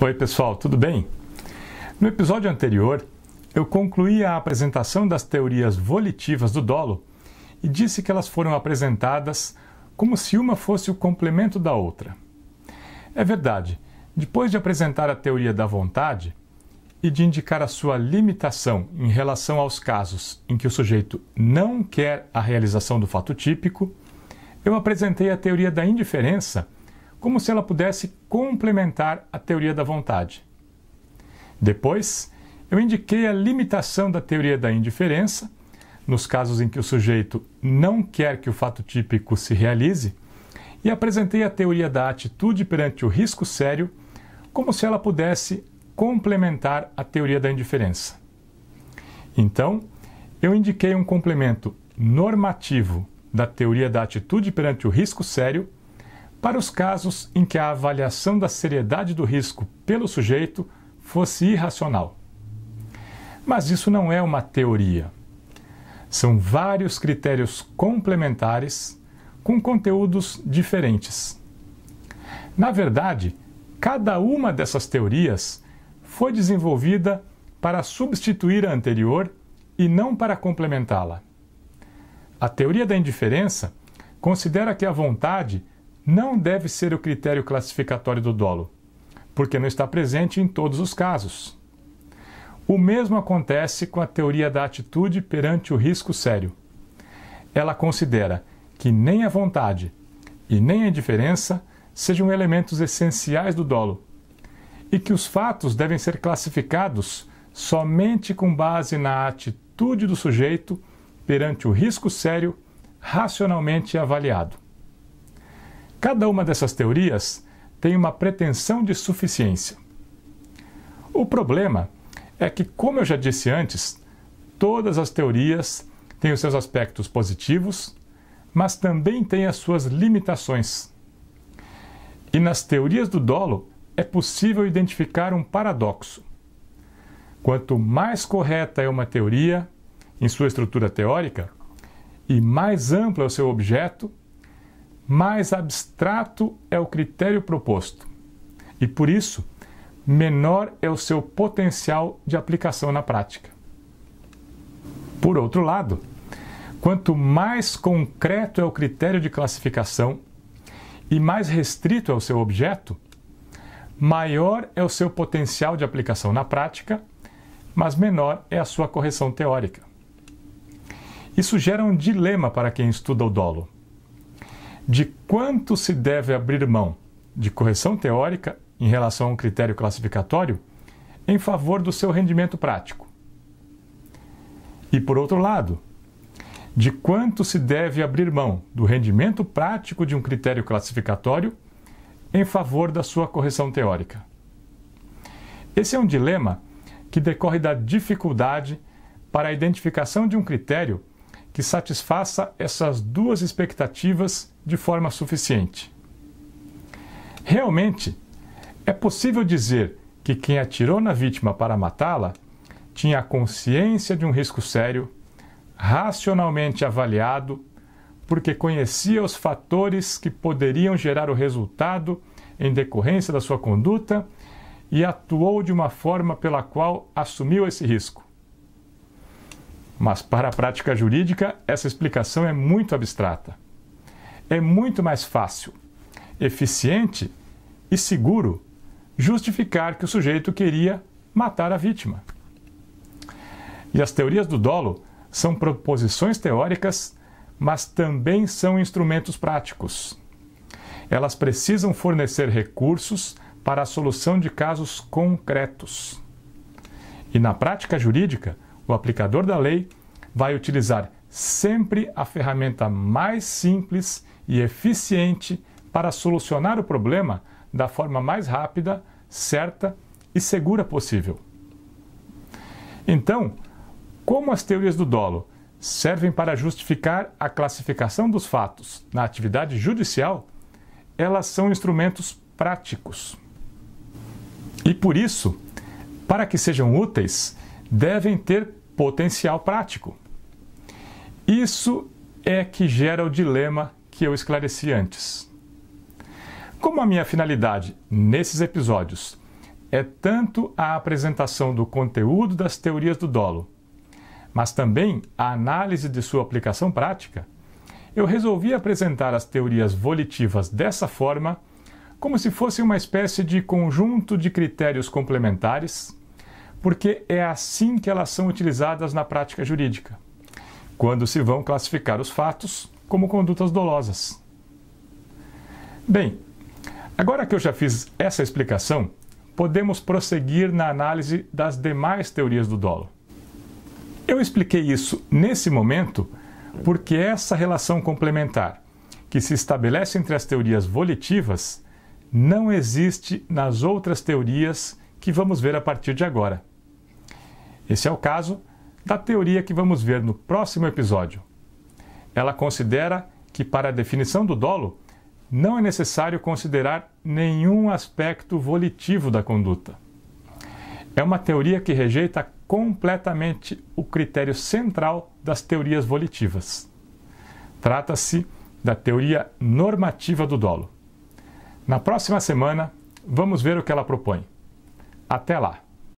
Oi pessoal, tudo bem? No episódio anterior, eu concluí a apresentação das teorias volitivas do dolo e disse que elas foram apresentadas como se uma fosse o complemento da outra. É verdade, depois de apresentar a teoria da vontade e de indicar a sua limitação em relação aos casos em que o sujeito não quer a realização do fato típico, eu apresentei a teoria da indiferença como se ela pudesse complementar a teoria da vontade. Depois, eu indiquei a limitação da teoria da indiferença, nos casos em que o sujeito não quer que o fato típico se realize, e apresentei a teoria da atitude perante o risco sério, como se ela pudesse complementar a teoria da indiferença. Então, eu indiquei um complemento normativo da teoria da atitude perante o risco sério para os casos em que a avaliação da seriedade do risco pelo sujeito fosse irracional. Mas isso não é uma teoria. São vários critérios complementares com conteúdos diferentes. Na verdade, cada uma dessas teorias foi desenvolvida para substituir a anterior e não para complementá-la. A teoria da indiferença considera que a vontade não deve ser o critério classificatório do dolo, porque não está presente em todos os casos. O mesmo acontece com a teoria da atitude perante o risco sério. Ela considera que nem a vontade e nem a indiferença sejam elementos essenciais do dolo, e que os fatos devem ser classificados somente com base na atitude do sujeito perante o risco sério racionalmente avaliado. Cada uma dessas teorias tem uma pretensão de suficiência. O problema é que, como eu já disse antes, todas as teorias têm os seus aspectos positivos, mas também têm as suas limitações. E nas teorias do dolo é possível identificar um paradoxo. Quanto mais correta é uma teoria em sua estrutura teórica e mais amplo é o seu objeto, mais abstrato é o critério proposto e, por isso, menor é o seu potencial de aplicação na prática. Por outro lado, quanto mais concreto é o critério de classificação e mais restrito é o seu objeto, maior é o seu potencial de aplicação na prática, mas menor é a sua correção teórica. Isso gera um dilema para quem estuda o dolo. De quanto se deve abrir mão de correção teórica em relação a um critério classificatório em favor do seu rendimento prático? E, por outro lado, de quanto se deve abrir mão do rendimento prático de um critério classificatório em favor da sua correção teórica? Esse é um dilema que decorre da dificuldade para a identificação de um critério que satisfaça essas duas expectativas de forma suficiente. Realmente, é possível dizer que quem atirou na vítima para matá-la tinha a consciência de um risco sério, racionalmente avaliado, porque conhecia os fatores que poderiam gerar o resultado em decorrência da sua conduta e atuou de uma forma pela qual assumiu esse risco. Mas para a prática jurídica, essa explicação é muito abstrata. É muito mais fácil, eficiente e seguro justificar que o sujeito queria matar a vítima. E as teorias do dolo são proposições teóricas, mas também são instrumentos práticos. Elas precisam fornecer recursos para a solução de casos concretos. E na prática jurídica, o aplicador da lei vai utilizar sempre a ferramenta mais simples e eficiente para solucionar o problema da forma mais rápida, certa e segura possível. Então, como as teorias do dolo servem para justificar a classificação dos fatos na atividade judicial, elas são instrumentos práticos. E por isso, para que sejam úteis, devem ter potencial prático. Isso é que gera o dilema que eu esclareci antes. Como a minha finalidade nesses episódios é tanto a apresentação do conteúdo das teorias do dolo, mas também a análise de sua aplicação prática, eu resolvi apresentar as teorias volitivas dessa forma, como se fosse uma espécie de conjunto de critérios complementares, porque é assim que elas são utilizadas na prática jurídica, quando se vão classificar os fatos como condutas dolosas. Bem, agora que eu já fiz essa explicação, podemos prosseguir na análise das demais teorias do dolo. Eu expliquei isso nesse momento porque essa relação complementar, que se estabelece entre as teorias volitivas, não existe nas outras teorias que vamos ver a partir de agora. Esse é o caso da teoria que vamos ver no próximo episódio. Ela considera que, para a definição do dolo, não é necessário considerar nenhum aspecto volitivo da conduta. É uma teoria que rejeita completamente o critério central das teorias volitivas. Trata-se da teoria normativa do dolo. Na próxima semana, vamos ver o que ela propõe. Até lá!